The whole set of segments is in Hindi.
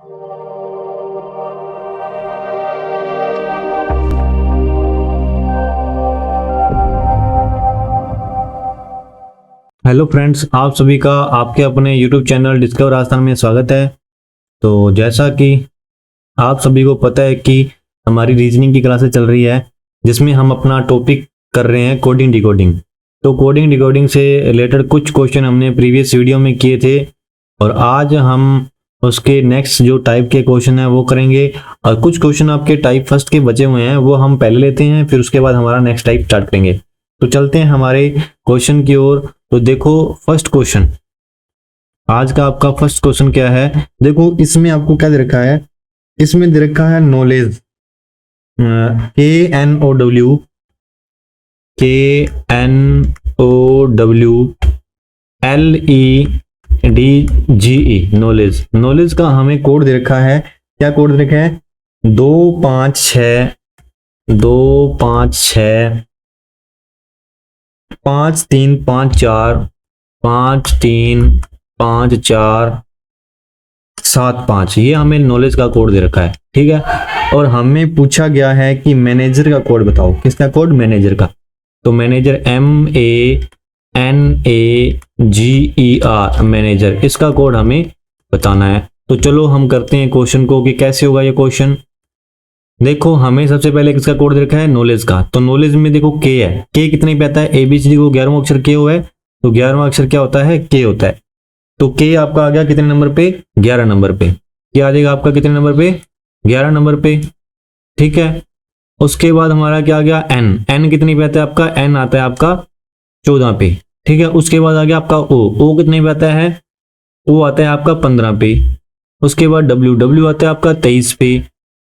हेलो फ्रेंड्स, आप सभी का आपके अपने यूट्यूब चैनल डिस्कवर राजस्थान में स्वागत है। तो जैसा कि आप सभी को पता है कि हमारी रीजनिंग की क्लासेस चल रही है, जिसमें हम अपना टॉपिक कर रहे हैं कोडिंग डिकोडिंग। तो कोडिंग डिकोडिंग से रिलेटेड कुछ क्वेश्चन हमने प्रीवियस वीडियो में किए थे और आज हम उसके नेक्स्ट जो टाइप के क्वेश्चन है वो करेंगे। और कुछ क्वेश्चन आपके टाइप फर्स्ट के बचे हुए हैं, वो हम पहले लेते हैं, फिर उसके बाद हमारा नेक्स्ट टाइप स्टार्ट करेंगे। तो चलते हैं हमारे क्वेश्चन की ओर। तो देखो फर्स्ट क्वेश्चन, आज का आपका फर्स्ट क्वेश्चन क्या है। देखो इसमें आपको क्या दे रखा है, इसमें दे रखा है नॉलेज, KNOWLEDGE नॉलेज। नॉलेज का हमें कोड दे रखा है, क्या कोड दे रखा है, 256 5354 535475। ये हमें नॉलेज का कोड दे रखा है, ठीक है। और हमें पूछा गया है कि मैनेजर का कोड बताओ। किसका कोड, मैनेजर का। तो मैनेजर MANAGER मैनेजर, इसका कोड हमें बताना है। तो चलो हम करते हैं क्वेश्चन को कि कैसे होगा ये क्वेश्चन। देखो हमें सबसे पहले किसका कोड दे रखा है, नॉलेज का। तो नॉलेज में देखो के है, के कितने पे आता है, ABCD को 11वां अक्षर के हुआ है, तो 11वां अक्षर क्या होता है, के होता है। तो के आपका आ गया कितने नंबर पे, 11 नंबर पे। क्या आ जाएगा आपका कितने नंबर पे, 11 नंबर पे, ठीक है। उसके बाद हमारा क्या आ गया, एन कितने पे आता है आपका, एन आता है आपका 14 पे, ठीक है। उसके बाद आ गया आपका ओ कितने पे आता है, ओ आता है आपका 15 पे। उसके बाद डब्ल्यू आता है आपका 23 पे।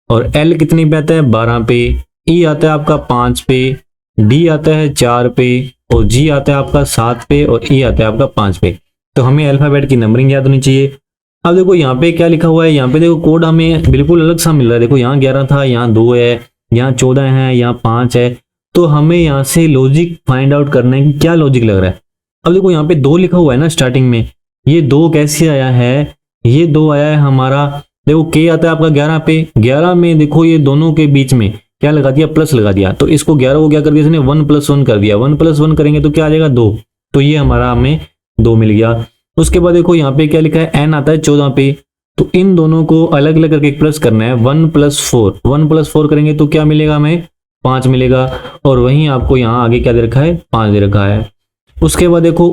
और एल कितने पे आता है, 12 पे। ई आता है आपका 5 पे। डी आता है 4 पे। और जी आता है आपका 7 पे। और ई आता है आपका 5 पे। तो हमें अल्फाबेट की नंबरिंग याद होनी चाहिए। अब देखो यहाँ पे क्या लिखा हुआ है, यहाँ पे देखो कोड हमें बिल्कुल अलग सा मिल रहा है। देखो यहाँ 11 था, यहाँ 2 है, यहाँ 14 है, यहाँ 5 है। तो हमें यहाँ से लॉजिक फाइंड आउट करना है कि क्या लॉजिक लग रहा है। अब देखो यहाँ पे 2 लिखा हुआ है ना स्टार्टिंग में, ये 2 कैसे आया है, ये 2 आया है हमारा, देखो के आता है आपका 11 पे। 11 में देखो ये दोनों के बीच में क्या लगा दिया, प्लस लगा दिया। तो इसको 11 को क्या कर दिया इसने, 1 + 1 कर दिया। 1 + 1 करेंगे तो क्या आ जाएगा, 2। तो ये हमारा हमें 2 मिल गया। उसके बाद देखो यहाँ पे क्या लिखा है, एन आता है 14 पे। तो इन दोनों को अलग अलग करके प्लस करना है, 1 + 4। 1 + 4 करेंगे तो क्या मिलेगा, हमें 5 मिलेगा। और वहीं आपको यहाँ आगे क्या दे रखा है, 5 दे रखा है। उसके बाद देखो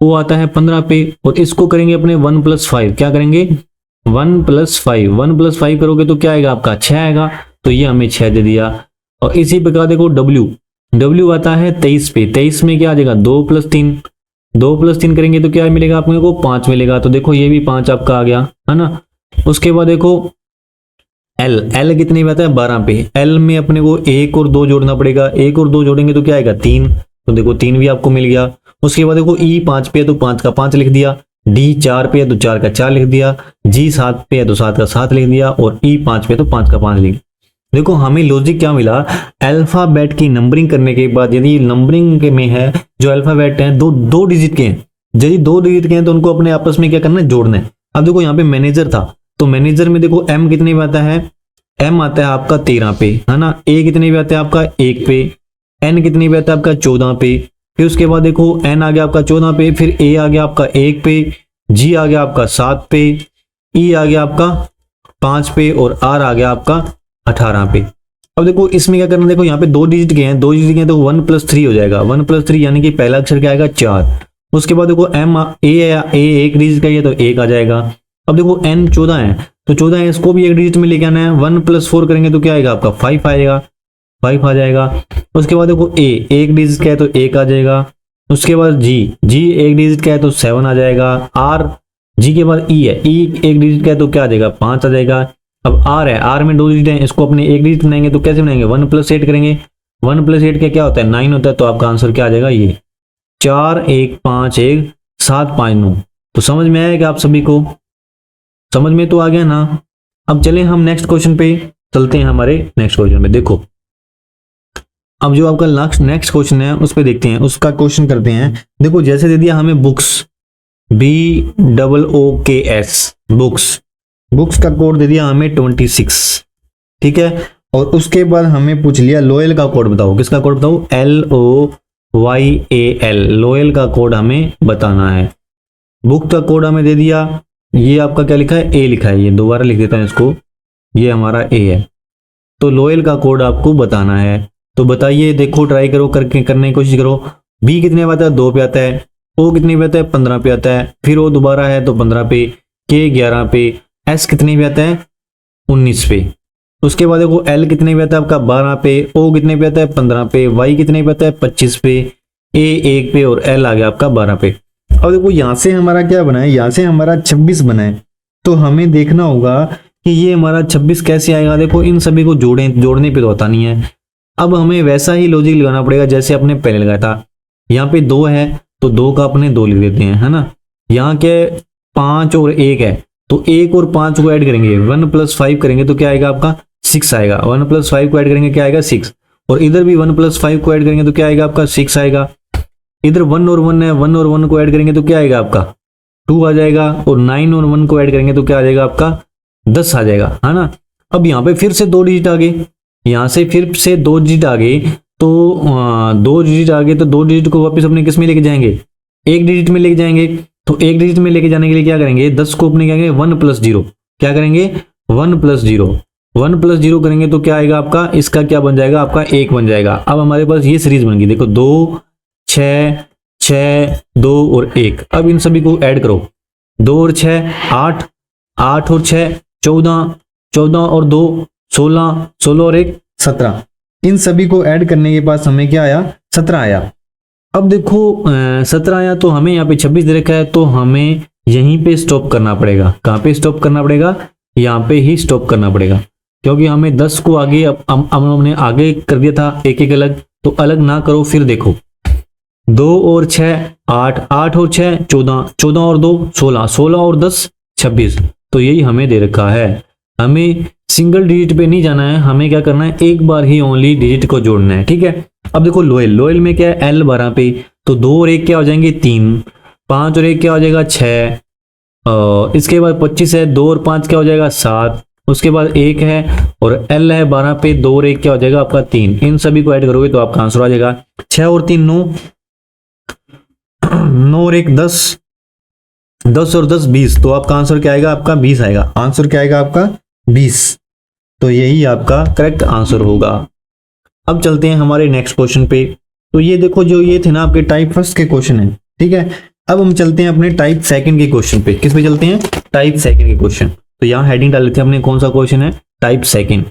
ओ आता है 15 पे। और इसको करेंगे अपने 1 + 5, क्या करेंगे, 1 + 5। 1 + 5 करोगे तो क्या आएगा आपका, 6 आएगा। तो ये हमें 6 दे दिया। और इसी प्रकार देखो डब्ल्यू आता है 23 पे। 23 में क्या आ जाएगा, 2 + 3। 2 + 3 करेंगे तो क्या मिलेगा अपने को, 5 मिलेगा। तो देखो ये भी 5 आपका आ गया, है ना। उसके बाद देखो एल कितने में आता है, 12 पे। एल में अपने को 1 और 2 जोड़ना पड़ेगा। 1 और 2 जोड़ेंगे तो क्या आएगा, 3। तो देखो 3 भी आपको मिल गया। उसके बाद देखो ई 5 पे है तो 5 का 5 लिख दिया। डी 4 पे है तो 4 का 4 लिख दिया। जी 7 पे है तो 7 का 7 लिख दिया। और ई 5 पे तो 5 का 5 लिख। देखो हमें लॉजिक क्या मिला, अल्फाबेट की नंबरिंग करने के बाद यदि नंबरिंग में है जो अल्फाबेट है दो डिजिट के हैं, यदि 2 डिजिट के हैं तो उनको अपने आपस में क्या करना है, जोड़ना है। अब देखो यहाँ पे मैनेजर था, तो मैनेजर में देखो एम कितने पे आता है, एम आता है आपका 13 पे, है ना। ए कितने पे आता है आपका 1 पे। एन कितने पे आता है आपका 14 पे। फिर उसके बाद देखो एन आ गया आपका 14 पे, फिर ए आ गया आपका 1 पे, जी आ गया आपका 7 पे, ई आ गया आपका 5 पे और आर आ गया आपका 18 पे। अब देखो इसमें क्या करना, देखो यहाँ पे 2 डिजिट के हैं, 2 डिजिट के हैं तो 1 + 3 हो जाएगा। 1 + 3 यानी कि पहला अक्षर क्या आएगा, 4। उसके बाद देखो एम ए 1 डिजिट का ही है तो 1 आ जाएगा। अब देखो एन 14 है तो 14 है, इसको भी 1 डिजिट में लेके आना है। 1 + 4 करेंगे तो क्या आएगा आपका, 5 आएगा, 5 आ जाएगा। उसके बाद देखो ए 1 डिजिट का है तो 1 आ जाएगा। उसके बाद जी 1 डिजिट का है तो 7 आ जाएगा। आर, जी के बाद ई है, ई 1 डिजिट का है तो क्या आ जाएगा, 5 आ जाएगा। अब आर है, आर में 2 डिजिट है, इसको अपने 1 डिजिट बनाएंगे तो कैसे बनाएंगे, 1 + 8 करेंगे। 1 + 8 का क्या होता है, 9 होता है। तो आपका आंसर क्या आ जाएगा, ये 4 1 5 1 7 5 9। तो समझ में आया क्या आप सभी को, समझ में तो आ गया ना। अब चलें हम नेक्स्ट क्वेश्चन पे चलते हैं। हमारे नेक्स्ट क्वेश्चन में देखो, अब जो आपका नेक्स्ट क्वेश्चन है उस पे देखते हैं, उसका क्वेश्चन करते हैं। देखो जैसे दे दिया हमें बुक्स, BOOKS बुक्स, बुक्स का कोड दे दिया हमें 26, ठीक है। और उसके बाद हमें पूछ लिया लोयल का कोड बताओ, किसका कोड बताओ, LOYAL, लोयल का कोड हमें बताना है। बुक का कोड हमें दे दिया, ये आपका क्या लिखा है, A लिखा है, ये दोबारा लिख देता है इसको, ये हमारा A है। तो लोयल का कोड आपको बताना है। तो बताइए, देखो ट्राई करो, करके करने की कोशिश करो। B कितने पे आता है, 2 पे आता है। O कितने पे आता है, 15 पे आता है। फिर O दोबारा है तो 15 पे, K 11 पे, S कितने पे आता है, 19 पे। उसके बाद देखो L कितने पे आता है आपका, 12 पे। O कितने पे आता है, 15 पे। Y कितने पे आता है, 25 पे। A 1 पे और L आ गया आपका 12 पे। अब देखो यहाँ से हमारा क्या बना है, यहाँ से हमारा 26 बना है। तो हमें देखना होगा कि ये हमारा 26 कैसे आएगा। देखो इन सभी को जोड़ने पे तो होता नहीं है। अब हमें वैसा ही लॉजिक लगाना पड़ेगा जैसे अपने पहले लगाया था। यहाँ पे 2 है तो 2 का अपने 2 लिख देते हैं, है ना। यहाँ के 5 और 1 है तो 1 और 5 को ऐड करेंगे, 1 + 5 करेंगे तो क्या आएगा आपका, 6 आएगा। 1 + 5 को ऐड करेंगे क्या आएगा, 6। और इधर भी 1 + 5 को ऐड करेंगे तो क्या आएगा आपका, 6 आएगा। इधर 1 और 1 है, 1 और 1 को ऐड करेंगे तो क्या आएगा आपका, 2 आ जाएगा। और 9 और 1 को ऐड करेंगे तो क्या आ जाएगा आपका, 10 आ जाएगा, है ना। अब यहाँ पे फिर से 2 डिजिट आ गए, यहाँ से फिर से 2 डिजिट आ गए। तो 2 डिजिट आ गए तो 2 डिजिट को वापस अपने किस में लेके जाएंगे, 1 डिजिट में लेके जाएंगे। तो 1 डिजिट में लेके जाने के लिए क्या करेंगे, 10 को अपने क्या करेंगे, 1 + 0, क्या करेंगे, 1 + 0, 1 + 0 करेंगे तो क्या आएगा आपका, इसका क्या बन जाएगा आपका, 1 बन जाएगा। अब हमारे पास ये सीरीज बन गई, देखो 2 6 6 2 और 1। अब इन सभी को ऐड करो, 2 और 6 8, 8 और 6 14, 14 और 2 16, 16 और 1 17। इन सभी को ऐड करने के बाद हमें क्या आया, 17 आया। अब देखो 17 आया तो हमें यहाँ पे 26 दे रखा है, तो हमें यहीं पे स्टॉप करना पड़ेगा। कहाँ पे स्टॉप करना पड़ेगा, यहाँ पे ही स्टॉप करना पड़ेगा, क्योंकि हमें 10 को आगे अब हमने आगे कर दिया था एक एक अलग, तो अलग ना करो। फिर देखो 2 और 6 8, 8 और 6 14, 14 और 2 16, 16 और 10 26। तो यही हमें दे रखा है। हमें सिंगल डिजिट पे नहीं जाना है, हमें क्या करना है, एक बार ही ओनली डिजिट को जोड़ना है, ठीक है। अब देखो लोयल, लोयल में क्या है, L 12 पे, तो 2 और 1 क्या हो जाएंगे, 3, 5 और 1 क्या हो जाएगा, 6। इसके बाद 25 है, 2 और 5 क्या हो जाएगा, 7। उसके बाद 1 है और L है 12 पे, 2 और 1 क्या हो जाएगा आपका, 3। इन सभी को ऐड करोगे तो आपका आंसर आ जाएगा 6 और 3 9, 9 और 1 10, 10 और 10 20। तो आपका आंसर क्या आएगा, आपका 20 आएगा। आंसर क्या आएगा आपका, 20। तो यही आपका करेक्ट आंसर होगा। अब चलते हैं हमारे नेक्स्ट क्वेश्चन पे। तो ये देखो, जो ये थे ना आपके टाइप फर्स्ट के क्वेश्चन है, ठीक है। अब हम चलते हैं अपने टाइप सेकंड के क्वेश्चन पे। किस पे चलते हैं, टाइप सेकंड के क्वेश्चन। तो यहाँ हेडिंग डाल लेते हैं अपने, कौन सा क्वेश्चन है, टाइप सेकंड।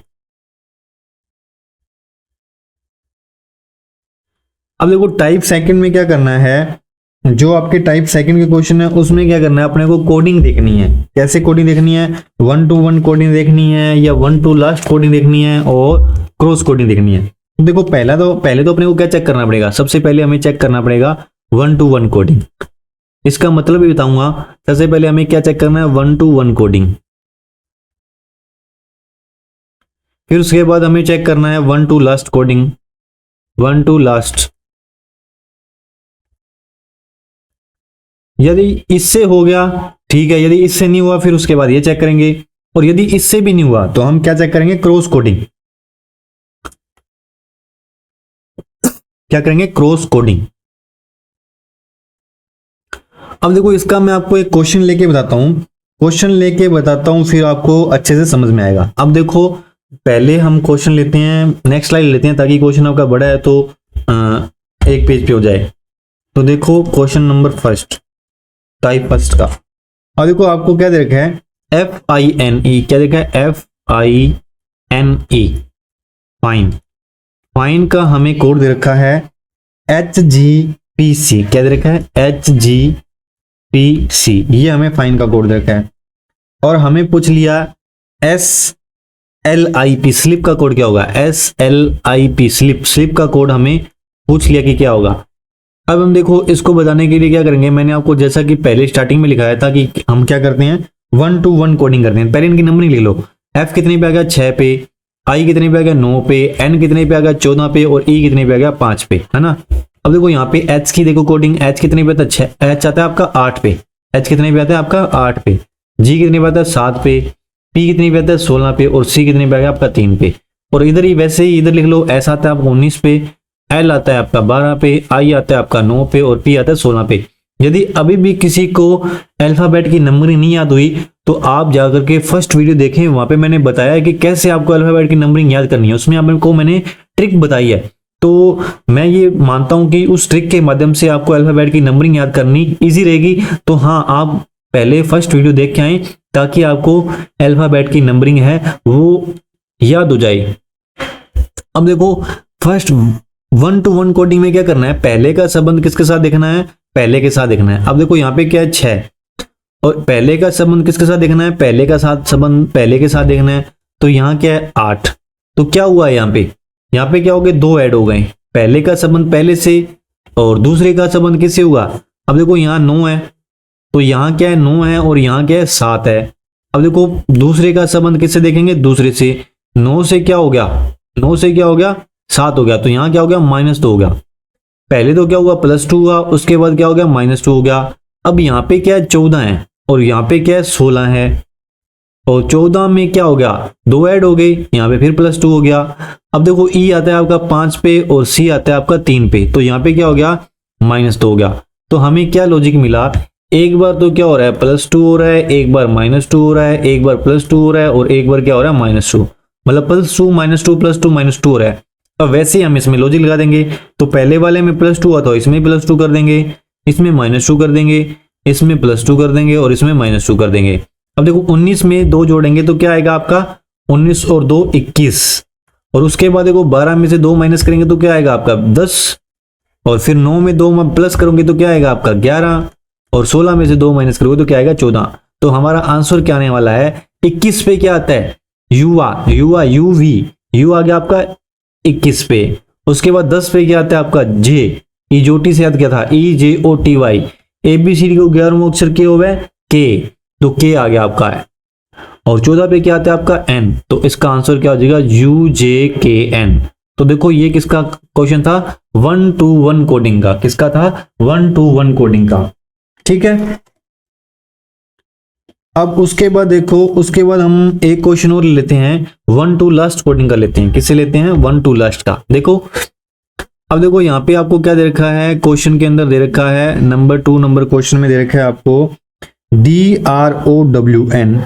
अब देखो टाइप सेकंड में क्या करना है, जो आपके टाइप सेकंड के क्वेश्चन है उसमें क्या करना है, अपने को कोडिंग देखनी है। कैसे कोडिंग देखनी है, 1 to 1 कोडिंग देखनी है, या 1 to लास्ट कोडिंग देखनी है, और क्रॉस कोडिंग देखनी है। देखो पहले तो अपने को क्या चेक करना पड़ेगा, सबसे पहले हमें चेक करना पड़ेगा 1 to 1 कोडिंग। इसका मतलब भी बताऊंगा। सबसे पहले हमें क्या चेक करना है, 1 to 1 कोडिंग। फिर उसके बाद हमें चेक करना है 1 to last coding, 1 to last. यदि इससे हो गया ठीक है, यदि इससे नहीं हुआ फिर उसके बाद ये चेक करेंगे, और यदि इससे भी नहीं हुआ तो हम क्या चेक करेंगे, क्रॉस कोडिंग। क्या करेंगे, क्रॉस कोडिंग। अब देखो इसका मैं आपको एक क्वेश्चन लेके बताता हूं, फिर आपको अच्छे से समझ में आएगा। अब देखो पहले हम क्वेश्चन लेते हैं, नेक्स्ट स्लाइड लेते हैं, ताकि क्वेश्चन आपका बड़ा है तो एक पेज पे हो जाए। तो देखो question number first, type first का। और देखो आपको क्या दे रखा है, FINE, क्या देखा है, FINE, फाइन। फाइन का हमें कोड दे रखा है HGPC, क्या दे रखा है, HGPC, ये हमें फाइन का कोड दे रखा है। और हमें पूछ लिया SLIP, स्लिप का कोड क्या होगा, SLIP, स्लिप का कोड हमें पूछ लिया कि क्या होगा। अब हम देखो इसको बताने के लिए क्या करेंगे, मैंने आपको जैसा कि पहले स्टार्टिंग में लिखाया था कि हम क्या करते हैं, 1 to 1 कोडिंग करते हैं। पहले इनकी नंबरिंग लिख लो, F कितने पे आ गया, 6 पे, I कितने पे आ गया, 9 पे, N कितने पे आ गया, 14 पे, और E कितने पे आ गया, 5 पे, है ना। अब देखो यहाँ पे H की देखो कोडिंग, H कितने पे आता है, H आता है आपका 8 पे, H कितने पे आता है आपका 8 पे, G कितने पे आता है 7 पे, पी कितनी पे आता है 16 पे, और सी कितनी पे आ गया आपका 3 पे। और इधर ही वैसे ही इधर लिख लो, एस आता है आपका 19 पे, एल आता है आपका 12 पे, आई आता है आपका 9 पे, और पी आता है 16 पे। यदि अभी भी किसी को अल्फाबेट की नंबरिंग नहीं याद हुई तो आप जाकर के फर्स्ट वीडियो देखें, वहां पे मैंने बताया है कि कैसे आपको अल्फाबेट की नंबरिंग याद करनी है, उसमें आपको मैंने ट्रिक बताई है। तो मैं ये मानता हूं कि उस ट्रिक के माध्यम से आपको अल्फाबेट की नंबरिंग याद करनी इजी रहेगी। तो हाँ, आप पहले फर्स्ट वीडियो देख के आए ताकि आपको अल्फाबेट की नंबरिंग है वो याद हो जाए। अब देखो फर्स्ट 1 to 1 कोडिंग में क्या करना है, पहले का संबंध किसके साथ देखना है, पहले के साथ देखना है। अब देखो यहाँ पे क्या है 6, और पहले का संबंध किसके साथ देखना है, पहले का साथ संबंध पहले के साथ देखना है। तो यहाँ क्या है 8, तो क्या हुआ है यहाँ पे क्या हो गए, 2 ऐड हो गए, पहले का संबंध पहले से और दूसरे का संबंध किससे हुआ। अब देखो यहाँ 9 है, तो यहाँ क्या है 9 है, और यहाँ क्या है 7 है। अब देखो दूसरे का संबंध किससे देखेंगे, दूसरे से, 9 से क्या हो गया, 9 से क्या हो गया 7 हो गया, तो यहाँ क्या हो गया -2 हो गया। पहले तो क्या हुआ +2 हुआ, उसके बाद क्या हो गया -2 हो गया। अब यहाँ पे क्या है 14 है, और यहाँ पे क्या है 16 है, और 14 में क्या हो गया 2 ऐड हो गई, यहाँ पे फिर +2 हो गया। अब देखो ई आता है आपका 5 पे और सी आता है आपका 3 पे, तो यहाँ पे क्या हो गया -2 हो गया। तो हमें क्या लॉजिक मिला, एक बार तो क्या हो रहा है +2 हो रहा है, एक बार -2 हो रहा है, एक बार +2 हो रहा है, और एक बार क्या हो रहा है -2, मतलब +2 -2 +2 -2 हो रहा है। अब वैसे ही हम इसमें लॉजिक लगा देंगे, तो पहले वाले में +2 हुआ तो इसमें +2 कर देंगे, इसमें -2 कर देंगे, इसमें +2 कर देंगे, और इसमें -2 कर देंगे। अब देखो 19 में 2 जोड़ेंगे तो क्या आएगा आपका 19 और 2 21, और उसके बाद देखो 12 में से 2 माइनस करेंगे तो क्या आएगा आपका 10, और फिर 9 में 2 प्लस करोगे तो क्या आएगा आपका 11, और 16 में से 2 माइनस करोगे तो क्या आएगा 14। तो हमारा आंसर क्या आने वाला है, 21 पे क्या आता है युवा, युवा यूवी, यू आ गया आपका 21 पे। उसके बाद 10 पे क्या आता है आपका जे, इजोटी से याद क्या था EJOTY, ABCD को 11वां अक्षर क्या हुआ है के, तो के आ गया आपका है। और 14 पे क्या आता है आपका N, तो इसका आंसर क्या हो जाएगा UJKN। तो देखो ये किसका क्वेश्चन था 1 to 1 कोडिंग का, किसका था 1 to 1 कोडिंग का, ठीक है। अब उसके बाद देखो, उसके बाद हम एक क्वेश्चन और लेते हैं 1 to लास्ट कोडिंग का लेते हैं। किससे लेते हैं 1 to लास्ट का। देखो अब देखो यहाँ पे आपको क्या दे रखा है, क्वेश्चन के अंदर दे रखा है नंबर 2 नंबर क्वेश्चन में दे रखा है आपको DROWN,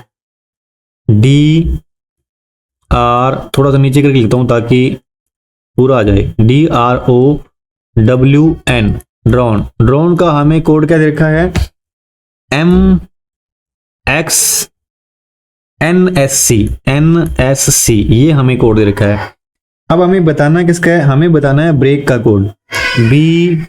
DR थोड़ा सा नीचे करके लिखता हूं ताकि पूरा आ जाए, DROWN ड्रोन। ड्रोन का हमें कोड क्या दे रखा है MXNSC, ये हमें कोड दे रखा है। अब हमें बताना किसका है, हमें बताना है ब्रेक का कोड BREAK,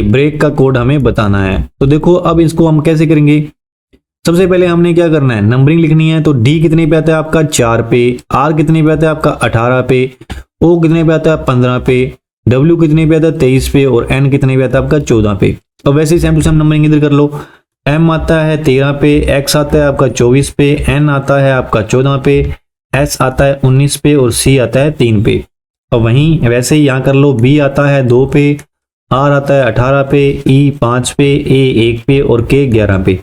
ब्रेक का कोड हमें बताना है। तो देखो अब इसको हम कैसे करेंगे, सबसे पहले हमने क्या करना है नंबरिंग लिखनी है। तो D कितने पे आता है आपका 4 पे, R कितने पे आता है आपका 18 पे, O कितने पे आता है 15 पे, W कितने पे आता है 23 पे, और N कितने पे आता है आपका 14 पे। अब वैसे ही सेम टू सेम नंबरिंग इधर कर लो, M आता है 13 पे, X आता है आपका 24 पे, N आता है आपका 14 पे, S आता है 19 पे, और C आता है 3 पे। और वहीं वैसे ही यहाँ कर लो, B आता है 2 पे, R आता है 18 पे, E 5 पे, A 1 पे, और K 11 पे।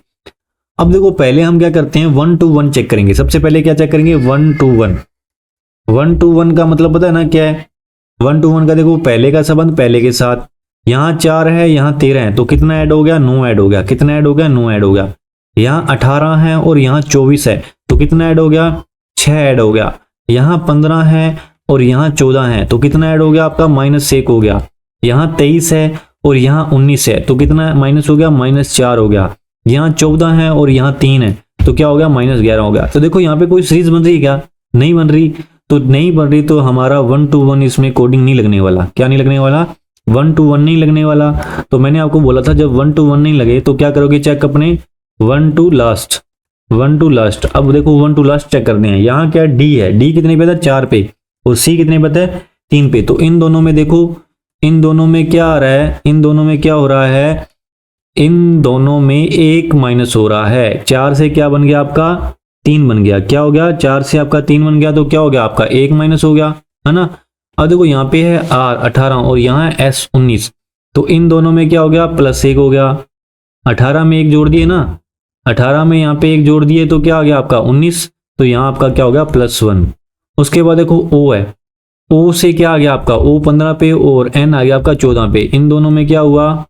अब देखो पहले हम क्या करते हैं 1 to 1 चेक करेंगे। सबसे पहले क्या चेक करेंगे 1 to 1। 1 to 1 का मतलब पता है ना क्या है, 1 to 1 का देखो पहले का संबंध पहले के साथ, यहाँ 4 है यहाँ 13 है, तो कितना ऐड हो गया 9 ऐड हो गया, कितना ऐड हो गया 9 ऐड हो गया। यहाँ 18 है और यहाँ 24 है, तो कितना ऐड हो गया 6 ऐड हो गया। यहाँ 15 है और यहाँ 14 है, तो कितना ऐड हो गया आपका -1 हो गया। यहाँ 23 है और यहाँ 19 है, तो कितना माइनस हो गया -4 हो गया। यहाँ 14 है और यहाँ 3 है, तो क्या हो गया -11 हो गया। तो देखो यहाँ पे कोई सीरीज बन रही है क्या, नहीं बन रही। तो नहीं बन रही तो हमारा 1 to 1 इसमें कोडिंग नहीं लगने वाला। क्या नहीं लगने वाला 1 to 1 नहीं लगने वाला। तो मैंने आपको बोला था जब 1 to 1 नहीं लगे तो क्या करोगे चेक अपने 1 to लास्ट, 1 to लास्ट। अब देखो 1 to लास्ट चेक करते हैं। यहाँ क्या D है, D कितने पे था 4 पे, और C कितने पे है 3 पे। तो इन दोनों में देखो, इन दोनों में क्या आ रहा है, इन दोनों में क्या हो रहा है, इन दोनों में 1 माइनस हो रहा है। 4 से क्या बन गया आपका 3 बन गया। क्या हो गया 4 से आपका 3 बन गया, तो क्या हो गया आपका 1 माइनस हो गया, है ना। अब देखो यहाँ पे है R 18 और यहाँ है S 19, तो इन दोनों में क्या हो गया, +1 हो गया। 18 में एक जोड़ दिए ना, 18 में यहाँ पे एक जोड़ दिए तो क्या आ गया आपका 19, तो यहाँ आपका क्या हो गया +1। उसके बाद देखो O है, O से क्या आ गया आपका O 15 पे और N आ गया आपका 14 पे। इन दोनों में क्या हुआ,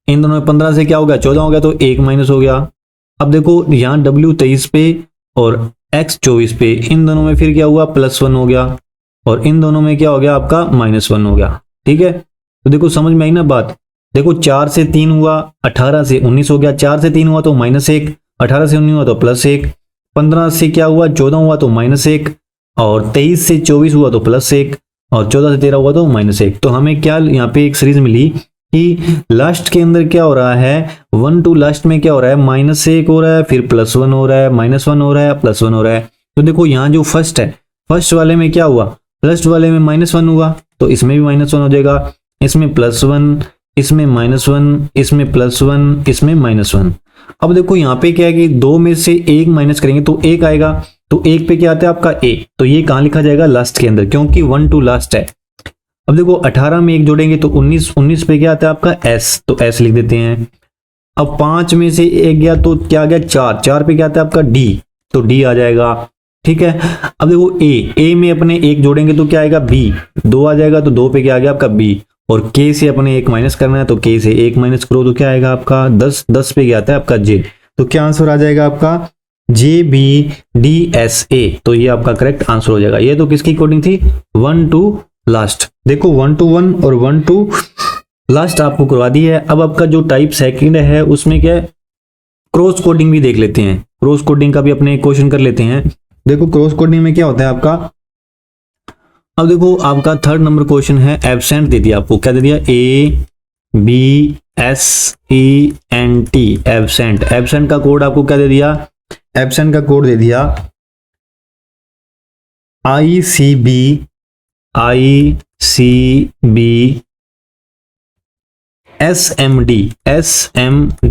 इन दोनों में 15 से क्या हो गया 14 हो गया, तो 1 माइनस हो गया। अब देखो यहाँ W 23 पे और X 24 पे, इन दोनों में फिर क्या हुआ +1 हो गया और इन दोनों में क्या हो गया आपका -1 हो गया। ठीक है, तो देखो समझ में आई ना बात। देखो 4 से 3 हुआ, 18 से 19 हो गया, 4 से 3 हुआ तो -1, 18 से 19 हुआ तो +1, 15 से क्या हुआ 14 हुआ तो -1 और 23 से 24 हुआ तो +1 और 14 से 13 हुआ तो -1। तो हमें क्या यहाँ पे एक सीरीज मिली कि लास्ट के अंदर क्या हो रहा है, 1 to लास्ट में क्या हो रहा है -1 हो रहा है, फिर +1 हो रहा है, -1 हो रहा है, +1 हो रहा है। तो देखो यहाँ जो फर्स्ट है, फर्स्ट वाले में क्या हुआ, फर्स्ट वाले में -1 हुआ तो इसमें भी -1 हो जाएगा, इसमें +1, इसमें -1, इसमें +1, इसमें -1। अब देखो यहाँ पे क्या है कि 2 में से 1 माइनस करेंगे तो 1 आएगा, तो 1 पे क्या आता है आपका A, तो ये कहाँ लिखा जाएगा लास्ट के अंदर, क्योंकि 1 to लास्ट है। अब देखो 18 में 1 जोड़ेंगे तो 19, 19 पे क्या आता है आपका S, तो S लिख देते हैं। अब 5 में से 1 गया तो क्या आ गया 4, 4 पे क्या आता है आपका D, तो D आ जाएगा। ठीक है, अब देखो A में अपने 1 जोड़ेंगे तो क्या आएगा B, 2 आ जाएगा, तो 2 पे क्या आ गया आपका B और K से अपने 1 माइनस करना है तो K से 1 माइनस करो तो क्या आएगा आपका 10, 10 पे क्या आता है आपका J, तो क्या आंसर आ जाएगा आपका JBDSA। तो ये आपका करेक्ट आंसर हो जाएगा। ये तो किसकी कोडिंग थी, 1 to लास्ट। देखो 1 to 1 और 1 to लास्ट आपको करवा दी है। अब आपका जो टाइप सेकंड है उसमें क्या है, क्रॉस कोडिंग भी देख लेते हैं, क्रॉस कोडिंग का भी अपने क्वेश्चन कर लेते हैं। देखो क्रॉस कोडिंग में क्या होता है आपका, अब देखो आपका 3rd नंबर क्वेश्चन है, एब्सेंट दे दिया आपको, क्या दे दिया ABSENT, एब्सेंट। एब्सेंट का कोड आपको क्या दे दिया, एब्सेंट का कोड दे दिया ICB SMD,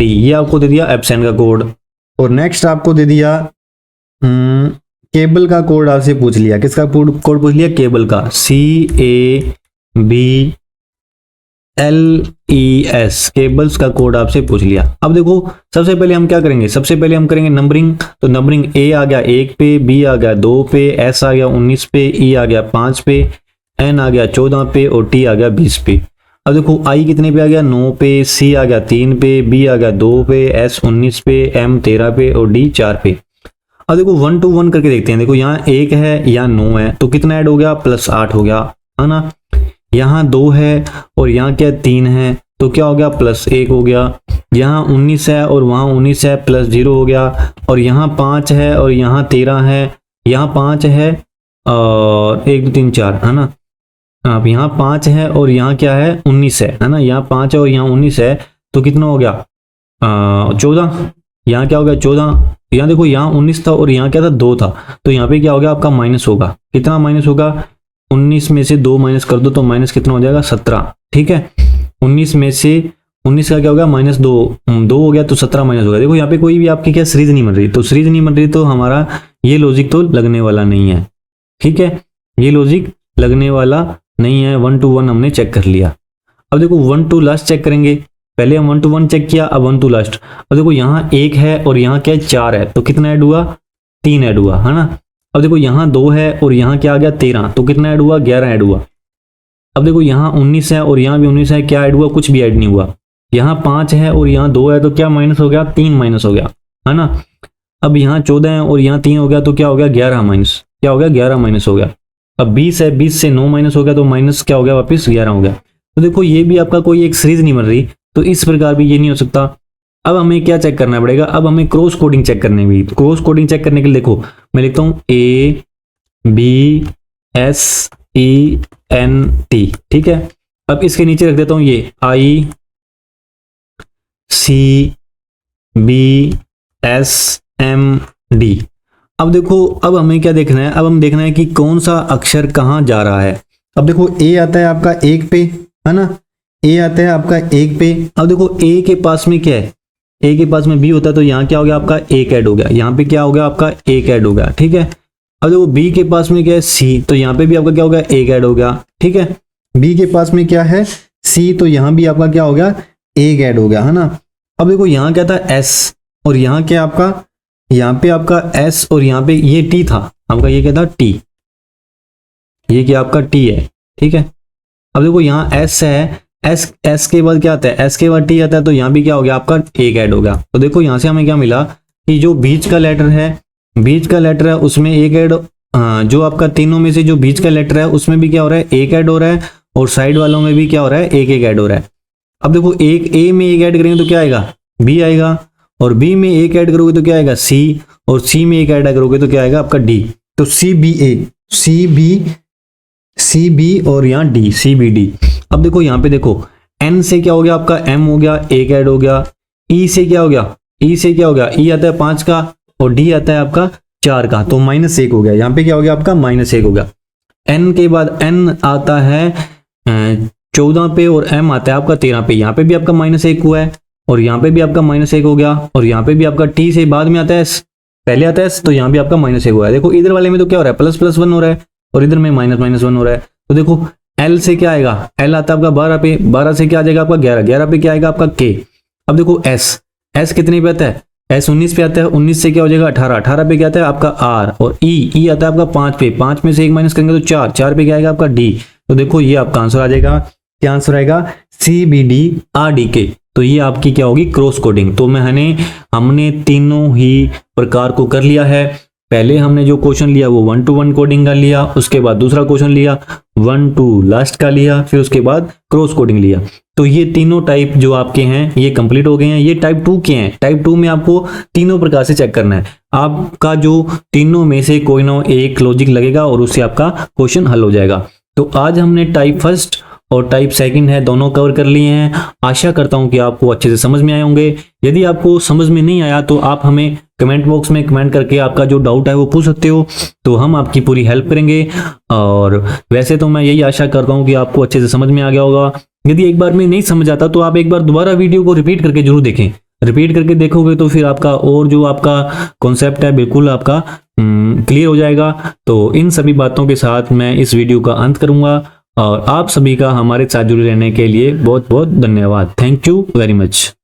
ये आपको दे दिया एब्सेंट का कोड। और नेक्स्ट आपको दे दिया केबल का कोड, आपसे पूछ लिया, किसका कोड पूछ लिया, केबल का, CABLES, केबल्स का कोड आपसे पूछ लिया। अब देखो सबसे पहले हम क्या करेंगे, सबसे पहले हम करेंगे नंबरिंग। तो नंबरिंग A आ गया 1 पे, B आ गया 2 पे, S आ गया 19 पे, E आ गया 5 पे, N आ गया 14 पे और T आ गया 20 पे। अब देखो I कितने पे आ गया 9 पे, C आ गया 3 पे, B आ गया 2 पे, S 19 पे, M 13 पे और D 4 पे। अब देखो 1 to 1 करके देखते हैं। देखो यहाँ 1 है, यहाँ 9 है, तो कितना ऐड हो गया +8 हो गया, है ना। यहाँ 2 है और यहाँ क्या 3 है, तो क्या हो गया +1 हो गया। यहाँ 19 है और वहाँ 19 है, +0 हो गया। और यहाँ 5 है और यहाँ 13 है, यहाँ 5 है और 1 2 3 4, है ना। अब यहाँ 5 है और यहाँ क्या है 19 है ना। यहाँ 5 है और यहाँ 19 है, तो कितना हो गया 14। यहाँ क्या हो गया 14। यहाँ देखो यहाँ 19 था और यहाँ क्या था 2 था, तो यहाँ पे क्या हो गया आपका माइनस होगा। कितना माइनस होगा, 19 में से 2 माइनस कर दो तो माइनस कितना हो जाएगा 17। ठीक है, 19 में से 19 का क्या हो गया -2 हो गया, तो 17 माइनस हो गया। देखो यहाँ पे कोई भी आपकी क्या सीरीज नहीं बन रही, तो सीरीज नहीं बन रही तो हमारा ये लॉजिक तो लगने वाला नहीं है। ठीक है, ये लॉजिक लगने वाला नहीं है। 1 to 1 हमने चेक कर लिया। अब देखो 1 to लास्ट चेक करेंगे। पहले हम 1 to 1 चेक किया, अब 1 to लास्ट। अब देखो यहाँ 1 है और यहाँ क्या है 4 है, तो कितना ऐड हुआ 3 ऐड हुआ, है ना। अब देखो यहाँ 2 है और यहाँ क्या आ गया 13, तो कितना ऐड हुआ 11 ऐड हुआ। अब देखो यहाँ 19 है और यहाँ भी 19 है, क्या ऐड हुआ, कुछ भी ऐड नहीं हुआ। यहाँ 5 है और यहाँ 2 है, तो क्या माइनस हो गया 3 माइनस हो गया, है ना। अब यहाँ 14 है और यहाँ 3 हो गया, तो क्या हो गया 11 माइनस, क्या हो गया 11 माइनस हो गया। अब 20 है, 20 से 9 माइनस हो गया, तो माइनस क्या हो गया वापस 11 हो गया। तो देखो ये भी आपका कोई एक सीरीज नहीं बन रही, तो इस प्रकार भी ये नहीं हो सकता। अब हमें क्या चेक करना पड़ेगा, अब हमें क्रॉस कोडिंग चेक करने भी। तो क्रॉस कोडिंग चेक करने के लिए देखो मैं लिखता हूँ ABSENT, ठीक है। अब इसके नीचे रख देता हूँ ये ICBSMD। अब देखो अब हमें क्या देखना है, अब हम देखना है कि कौन सा अक्षर कहाँ जा रहा है। अब देखो A आता है आपका 1 पे, है ना। A आता है आपका 1 पे। अब देखो A के पास में क्या है, A के पास में B होता है, तो यहाँ क्या हो गया आपका 1 ऐड हो गया, यहाँ पे क्या हो गया आपका 1 ऐड हो गया, ठीक है। अब देखो B के पास में क्या है C, तो यहाँ पे भी आपका क्या हो गया 1 ऐड हो गया, ठीक है। B के पास में क्या है सी, तो यहाँ भी आपका क्या हो गया, एक ऐड हो गया, है ना। अब देखो यहाँ क्या था एस, और यहाँ क्या आपका, यहाँ पे आपका एस, और यहाँ पे ये टी था आपका, ये क्या था टी, ये क्या आपका टी है, ठीक है। अब देखो यहाँ एस है, एस एस के बाद क्या आता है, एस के बाद टी आता है, तो यहाँ भी क्या हो गया आपका एक ऐड हो गया। तो देखो यहाँ से हमें क्या मिला कि जो बीच का लेटर है, बीच का लेटर है उसमें एक ऐड, जो आपका तीनों में से जो बीच का लेटर है उसमें भी क्या हो रहा है, एक ऐड हो रहा है, और साइड वालों में भी क्या हो रहा है, एक एक ऐड हो रहा है। अब देखो एक ए में एक ऐड करेंगे तो क्या आएगा, बी आएगा, और बी में एक ऐड करोगे तो क्या आएगा, सी, और सी में एक ऐड करोगे तो क्या आएगा आपका डी। तो सी बी ए, सी बी और यहाँ डी, सी बी डी। अब देखो यहाँ पे देखो एन से क्या हो गया आपका, एम हो गया, एक ऐड हो गया। ई से क्या हो गया, ई से क्या हो गया, ई आता है 5 का, और डी आता है आपका 4 का, तो -1 हो गया। यहाँ पे क्या हो गया आपका -1 हो गया। एन के बाद एन आता है 14 पे, और एम आता है आपका 13 पे, यहाँ पे भी आपका -1 हुआ है, और यहाँ पे भी आपका -1 हो गया, और यहाँ पे भी आपका टी से बाद में आता है एस, पहले आता है एस, तो यहाँ भी आपका -1 हुआ है। देखो इधर वाले में तो क्या हो रहा है, ++1 हो रहा है, और इधर में -1 हो रहा है। तो देखो एल से क्या आएगा, एल आता है आपका 12 पे, 12 से क्या आ जाएगा आपका 11, 11 पे क्या आएगा आपका के। अब देखो एस, एस कितने पे आता है, एस 19 पे आता है, 19 से क्या हो जाएगा 18, 18 पे क्या आता है आपका आर, और ई आता है आपका 5 पे, 5 में से 1 माइनस करेंगे तो 4, 4 पे क्या आएगा आपका डी। तो देखो ये आपका आंसर आ जाएगा, क्या आंसर आएगा, C B D R D के। तो ये आपकी क्या होगी, क्रॉस कोडिंग। तो हमने तीनों ही प्रकार को कर लिया है। पहले हमने जो क्वेश्चन लिया वो 1 to 1 कोडिंग का लिया, उसके बाद दूसरा क्वेश्चन लिया 1 to लास्ट का लिया, फिर उसके बाद क्रॉस कोडिंग लिया। तो ये तीनों टाइप जो आपके हैं ये कंप्लीट हो गए हैं। ये टाइप 2 के हैं। टाइप 2 में आपको तीनों प्रकार से चेक करना है, आपका जो तीनों में से कोई ना एक लॉजिक लगेगा और उससे आपका क्वेश्चन हल हो जाएगा। तो आज हमने टाइप फर्स्ट और टाइप सेकंड है दोनों कवर कर लिए हैं। आशा करता हूं कि आपको अच्छे से समझ में आए होंगे। यदि आपको समझ में नहीं आया तो आप हमें कमेंट बॉक्स में कमेंट करके आपका जो डाउट है वो पूछ सकते हो, तो हम आपकी पूरी हेल्प करेंगे। और वैसे तो मैं यही आशा करता हूं कि आपको अच्छे से समझ में आ गया होगा। यदि एक बार में नहीं समझ आता तो आप एक बार दोबारा वीडियो को रिपीट करके जरूर देखें। रिपीट करके देखोगे तो फिर आपका और जो आपका कॉन्सेप्ट है बिल्कुल आपका क्लियर हो जाएगा। तो इन सभी बातों के साथ मैं इस वीडियो का अंत करूंगा और आप सभी का हमारे साथ जुड़े रहने के लिए बहुत बहुत धन्यवाद। Thank you very much.